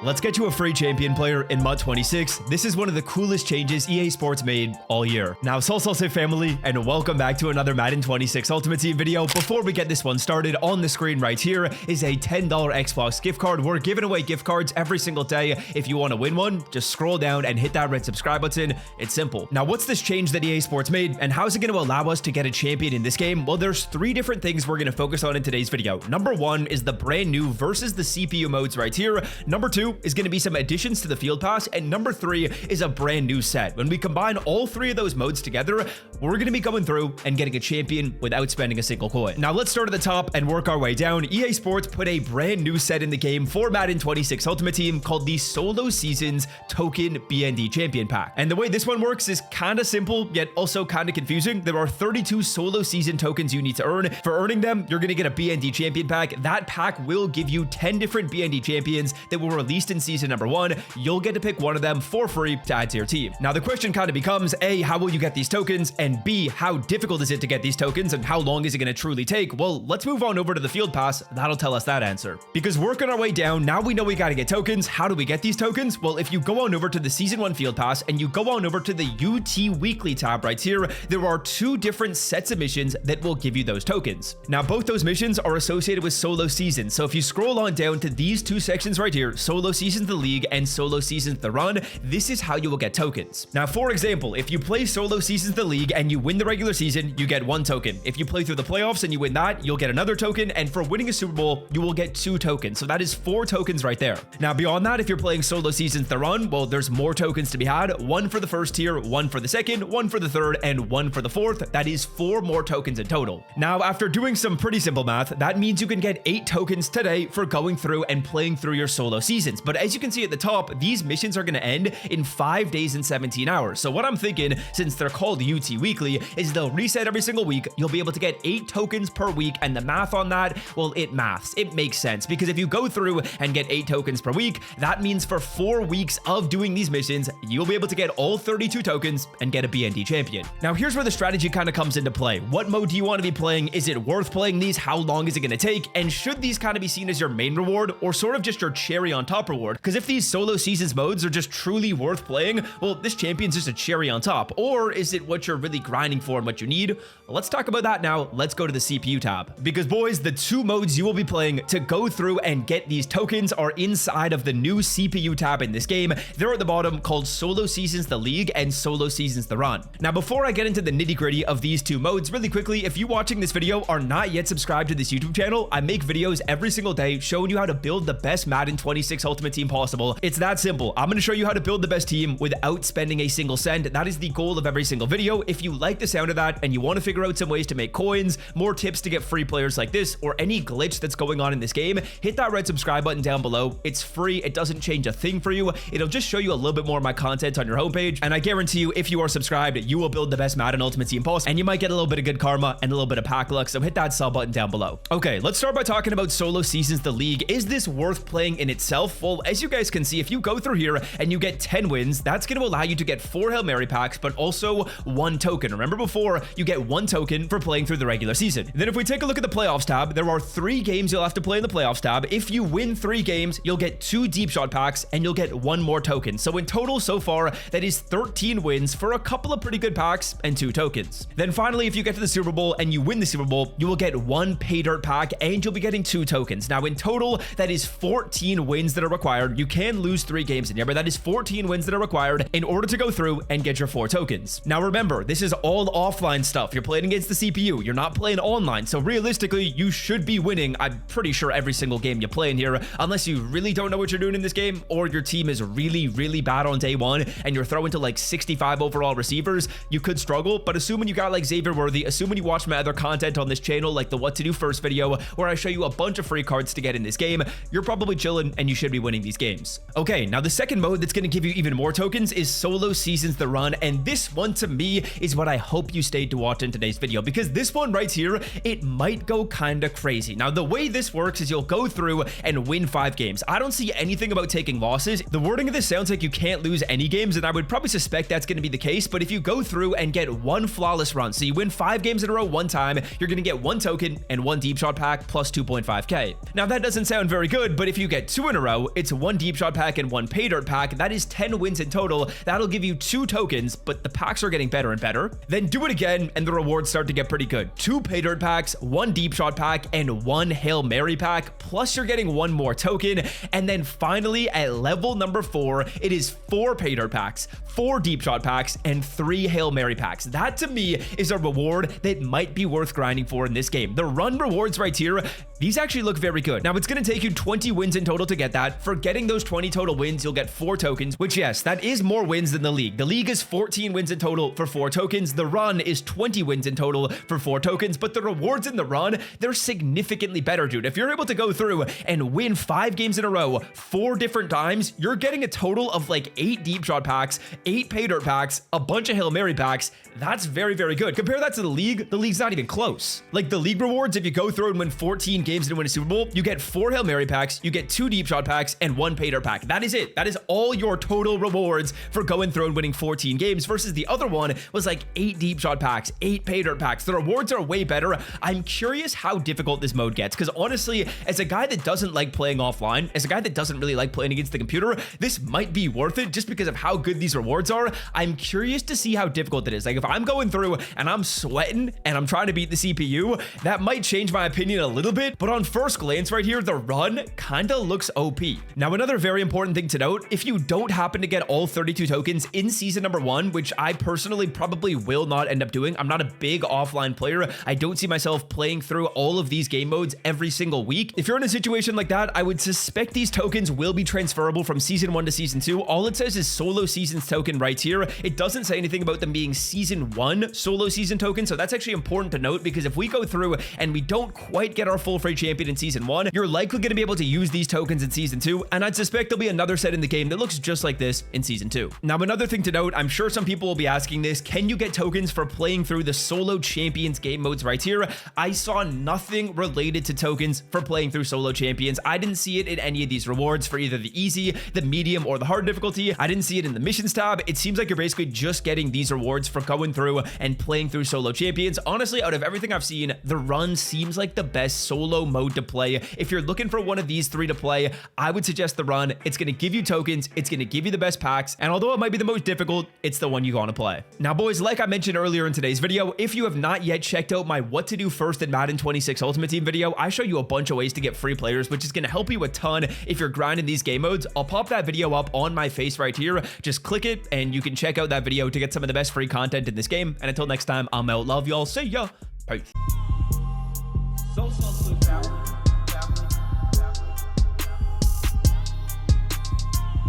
Let's get you a free champion player in MUT 26. This is one of the coolest changes EA Sports made all year. Now, Salsa family, and welcome back to another Madden 26 Ultimate Team video. Before we get this one started, on the screen right here is a $10 Xbox gift card. We're giving away gift cards every single day. If you want to win one, just scroll down and hit that red subscribe button. It's simple. Now, what's this change that EA Sports made, and how's it going to allow us to get a champion in this game? Well, there's three different things we're going to focus on in today's video. Number one is the brand new versus the CPU modes right here. Number two is going to be some additions to the field pass, and number three is a brand new set. When we combine all three of those modes together, we're going to be coming through and getting a champion without spending a single coin. Now, let's start at the top and work our way down. EA Sports put a brand new set in the game for Madden 26 Ultimate Team called the Solo Seasons Token BND Champion Pack. And the way this one works is kind of simple, yet also kind of confusing. There are 32 solo season tokens you need to earn. For earning them, you're going to get a BND Champion Pack. That pack will give you 10 different BND champions that were released in season number one. You'll get to pick one of them for free to add to your team. Now, the question kind of becomes, A, how will you get these tokens? And B, how difficult is it to get these tokens? And how long is it going to truly take? Well, let's move on over to the field pass. That'll tell us that answer. Because working our way down, now we know we got to get tokens. How do we get these tokens? Well, if you go on over to the season 1 field pass and you go on over to the UT weekly tab right here, there are two different sets of missions that will give you those tokens. Now, both those missions are associated with solo seasons. So if you scroll on down to these two sections right here, solo seasons the league and solo seasons the run, this is how you will get tokens. Now, for example, if you play solo seasons the league and you win the regular season, you get 1 token. If you play through the playoffs and you win that, you'll get another token. And for winning a Super Bowl, you will get 2 tokens. So that is 4 tokens right there. Now, beyond that, if you're playing solo seasons the run, well, there's more tokens to be had. 1 for the first tier, 1 for the second, 1 for the third, and 1 for the fourth. That is 4 more tokens in total. Now, after doing some pretty simple math, that means you can get 8 tokens today for going through and playing through your solo seasons. But as you can see at the top, these missions are going to end in 5 days and 17 hours. So what I'm thinking, since they're called UT Weekly, is they'll reset every single week. You'll be able to get 8 tokens per week, and the math on that, well, it maths. It makes sense, because if you go through and get 8 tokens per week, that means for 4 weeks of doing these missions, you'll be able to get all 32 tokens and get a BND champion. Now, here's where the strategy kind of comes into play. What mode do you want to be playing? Is it worth playing these? How long is it going to take? And should these kind of be seen as your main reward, or sort of just your cherry on top reward? Because if these solo seasons modes are just truly worth playing, well, this champion's just a cherry on top. Or is it what you're really grinding for and what you need? Well, let's talk about that now. Let's go to the CPU tab. Because boys, the 2 modes you will be playing to go through and get these tokens are inside of the new CPU tab in this game. They're at the bottom, called Solo Seasons the League and Solo Seasons the Run. Now, before I get into the nitty-gritty of these 2 modes, really quickly, if you watching this video are not yet subscribed to this YouTube channel, I make videos every single day showing you how to build the best Madden 26 Ultimate Team possible. It's that simple. I'm going to show you how to build the best team without spending a single cent. That is the goal of every single video. If you like the sound of that and you want to figure out some ways to make coins, more tips to get free players like this, or any glitch that's going on in this game, hit that red subscribe button down below. It's free. It doesn't change a thing for you. It'll just show you a little bit more of my content on your homepage. And I guarantee you, if you are subscribed, you will build the best Madden Ultimate Team possible, and you might get a little bit of good karma and a little bit of pack luck. So hit that sub button down below. Okay, let's start by talking about Solo Seasons the League. Is this worth playing in itself? Well, as you guys can see, if you go through here and you get 10 wins, that's going to allow you to get 4 Hail Mary packs, but also 1 token. Remember before, you get 1 token for playing through the regular season. Then if we take a look at the playoffs tab, there are 3 games you'll have to play in the playoffs tab. If you win 3 games, you'll get 2 deep shot packs and you'll get 1 more token. So in total so far, that is 13 wins for a couple of pretty good packs and 2 tokens. Then finally, if you get to the Super Bowl and you win the Super Bowl, you will get 1 pay dirt pack and you'll be getting 2 tokens. Now in total, that is 14 wins that are required. You can lose 3 games in here, but that is 14 wins that are required in order to go through and get your 4 tokens. Now remember, this is all offline stuff. You're playing against the CPU. You're not playing online. So realistically, you should be winning, I'm pretty sure, every single game you play in here, unless you really don't know what you're doing in this game, or your team is really, really bad on day 1 and you're throwing to like 65 overall receivers. You could struggle, but assuming you got like Xavier Worthy, assuming you watch my other content on this channel, like the What to Do First video, where I show you a bunch of free cards to get in this game, you're probably chilling and you should be winning these games. Okay, now the second mode that's going to give you even more tokens is Solo Seasons the Run, and this one to me is what I hope you stayed to watch in today's video, because this one right here, it might go kind of crazy. Now the way this works is you'll go through and win 5 games. I don't see anything about taking losses. The wording of this sounds like you can't lose any games, and I would probably suspect that's going to be the case, but if you go through and get 1 flawless run, so you win 5 games in a row 1 time, you're going to get 1 token and 1 deep shot pack plus 2.5k. Now that doesn't sound very good, but if you get 2 in a row, It's 1 deep shot pack and 1 pay dirt pack. That is 10 wins in total. That'll give you 2 tokens, but the packs are getting better and better. Then do it again, and the rewards start to get pretty good. 2 pay dirt packs, 1 deep shot pack, and 1 Hail Mary pack, plus you're getting 1 more token. And then finally, at level number 4, it is 4 pay dirt packs, 4 deep shot packs, and 3 Hail Mary packs. That to me is a reward that might be worth grinding for in this game. The run rewards right here, these actually look very good. Now it's going to take you 20 wins in total to get that. For getting those 20 total wins, you'll get 4 tokens, which yes, that is more wins than the league. The league is 14 wins in total for 4 tokens. The run is 20 wins in total for 4 tokens, but the rewards in the run, they're significantly better, dude. If you're able to go through and win 5 games in a row, 4 different times, you're getting a total of like 8 deep shot packs, 8 pay dirt packs, a bunch of Hail Mary packs. That's very, very good. Compare that to the league's not even close. Like the league rewards, if you go through and win 14 games and win a Super Bowl, you get 4 Hail Mary packs, you get 2 deep shot packs, and 1 pay dirt pack. That is it. That is all your total rewards for going through and winning 14 games versus the other one was like 8 deep shot packs, 8 pay dirt packs. The rewards are way better. I'm curious how difficult this mode gets, because honestly, as a guy that doesn't like playing offline, as a guy that doesn't really like playing against the computer, this might be worth it just because of how good these rewards are. I'm curious to see how difficult it is. Like if I'm going through and I'm sweating and I'm trying to beat the CPU, that might change my opinion a little bit, but on first glance right here, the run kind of looks OP. Now, another very important thing to note, if you don't happen to get all 32 tokens in season number 1, which I personally probably will not end up doing, I'm not a big offline player. I don't see myself playing through all of these game modes every single week. If you're in a situation like that, I would suspect these tokens will be transferable from season 1 to season 2. All it says is solo seasons token right here. It doesn't say anything about them being season 1 solo season token, so that's actually important to note, because if we go through and we don't quite get our full free champion in season 1, you're likely going to be able to use these tokens in season 2, and I'd suspect there'll be another set in the game that looks just like this in season 2. Now, another thing to note, I'm sure some people will be asking this, can you get tokens for playing through the solo champions game modes right here? I saw nothing related to tokens for playing through solo champions. I didn't see it in any of these rewards for either the easy, the medium, or the hard difficulty. I didn't see it in the missions tab. It seems like you're basically just getting these rewards for going through and playing through solo champions. Honestly, out of everything I've seen, the run seems like the best solo mode to play. If you're looking for one of these 3 to play, I would suggest the run. It's going to give you tokens, it's going to give you the best packs, and although it might be the most difficult, it's the one you want to play. Now, boys, like I mentioned earlier in today's video, if you have not yet checked out my what to do first in Madden 26 Ultimate Team video, I show you a bunch of ways to get free players, which is going to help you a ton if you're grinding these game modes. I'll pop that video up on my face right here. Just click it and you can check out that video to get some of the best free content in this game. And until next time, I'm out. Love y'all. See ya. Peace.